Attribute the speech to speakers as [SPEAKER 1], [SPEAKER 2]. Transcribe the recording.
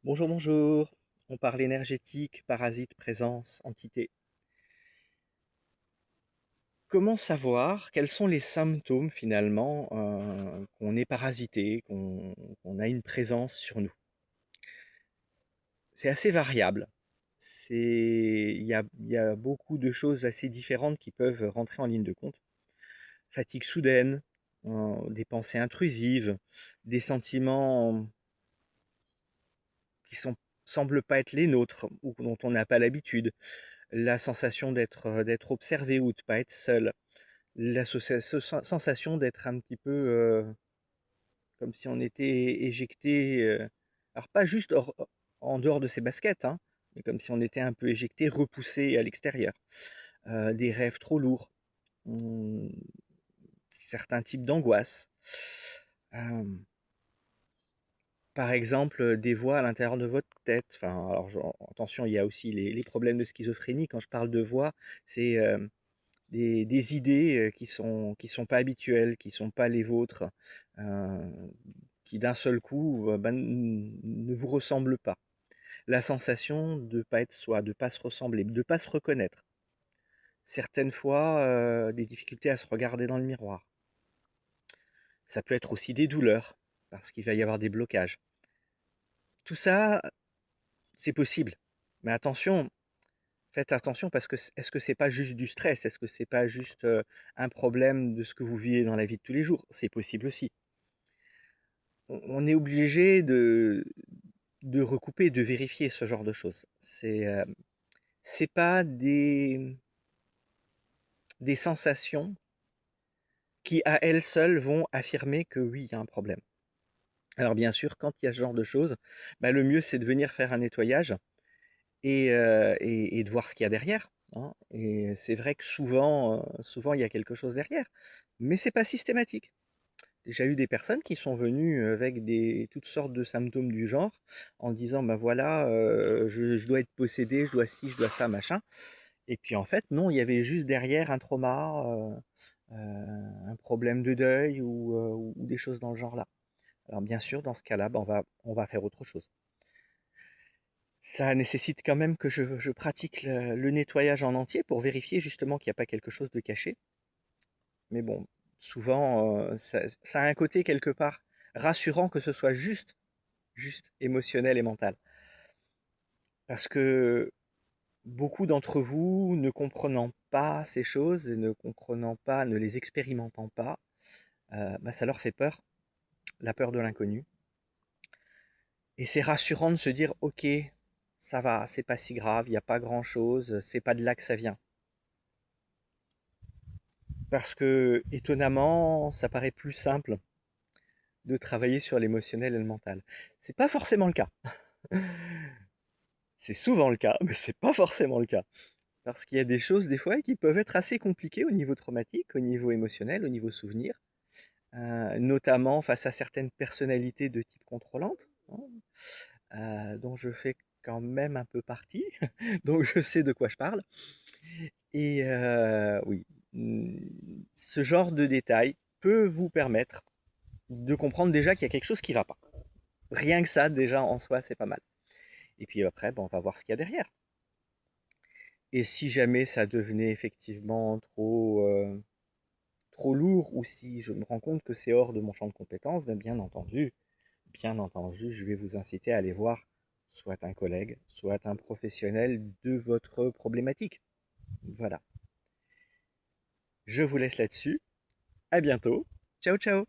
[SPEAKER 1] Bonjour, bonjour. On parle énergétique, parasite, présence, entité. Comment savoir quels sont les symptômes finalement qu'on est parasité, qu'on a une présence sur nous? C'est assez variable. Il y a beaucoup de choses assez différentes qui peuvent rentrer en ligne de compte. Fatigue soudaine, des pensées intrusives, des sentiments qui semblent pas être les nôtres ou dont on n'a pas l'habitude. La sensation d'être observé ou de pas être seul. Sensation d'être un petit peu comme si on était éjecté, alors pas juste en dehors de ses baskets, hein, mais comme si on était un peu éjecté, repoussé à l'extérieur. Des rêves trop lourds, hum, certains types d'angoisse. Euh, Par exemple, des voix à l'intérieur de votre tête. Enfin, alors attention, il y a aussi les problèmes de schizophrénie. Quand je parle de voix, c'est des idées qui sont pas habituelles, qui sont pas les vôtres, euh, qui d'un seul coup ne vous ressemblent pas. La sensation de pas être soi, de pas se ressembler, de pas se reconnaître. Certaines fois, des difficultés à se regarder dans le miroir. Ça peut être aussi des douleurs, parce qu'il va y avoir des blocages. Tout ça, c'est possible. Mais attention, faites attention parce que est-ce que c'est pas juste du stress? Est-ce que c'est pas juste un problème de ce que vous vivez dans la vie de tous les jours? C'est possible aussi. On est obligé de recouper, de vérifier ce genre de choses. C'est pas des sensations qui à elles seules vont affirmer que oui, il y a un problème. Alors bien sûr, quand il y a ce genre de choses, bah, le mieux c'est de venir faire un nettoyage et de voir ce qu'il y a derrière, hein. Et c'est vrai que souvent il y a quelque chose derrière, mais c'est pas systématique. J'ai eu des personnes qui sont venues avec toutes sortes de symptômes du genre, en disant, ben voilà, je dois être possédé, je dois ci, je dois ça, machin. Et puis en fait, non, il y avait juste derrière un trauma, un problème de deuil ou des choses dans le genre là. Alors bien sûr, dans ce cas-là, ben, on va faire autre chose. Ça nécessite quand même que je pratique le nettoyage en entier pour vérifier justement qu'il n'y a pas quelque chose de caché. Mais bon, souvent, ça a un côté quelque part rassurant que ce soit juste émotionnel et mental. Parce que beaucoup d'entre vous, ne comprenant pas ces choses et ne comprenant pas, ne les expérimentant pas, bah, ça leur fait peur, la peur de l'inconnu. Et c'est rassurant de se dire, ok, ça va, c'est pas si grave, il n'y a pas grand-chose, c'est pas de là que ça vient. Parce que, étonnamment, ça paraît plus simple de travailler sur l'émotionnel et le mental. C'est pas forcément le cas. C'est souvent le cas, mais c'est pas forcément le cas. Parce qu'il y a des choses, des fois, qui peuvent être assez compliquées au niveau traumatique, au niveau émotionnel, au niveau souvenir, notamment face à certaines personnalités de type contrôlante, hein, dont je fais quand même un peu partie, donc je sais de quoi je parle. Et oui, ce genre de détail peut vous permettre de comprendre déjà qu'il y a quelque chose qui ne va pas. Rien que ça, déjà en soi, c'est pas mal. Et puis après, on va voir ce qu'il y a derrière. Et si jamais ça devenait effectivement trop lourd, ou si je me rends compte que c'est hors de mon champ de compétences, bien entendu, je vais vous inciter à aller voir soit un collègue, soit un professionnel de votre problématique. Voilà. Je vous laisse là-dessus. À bientôt. Ciao, ciao.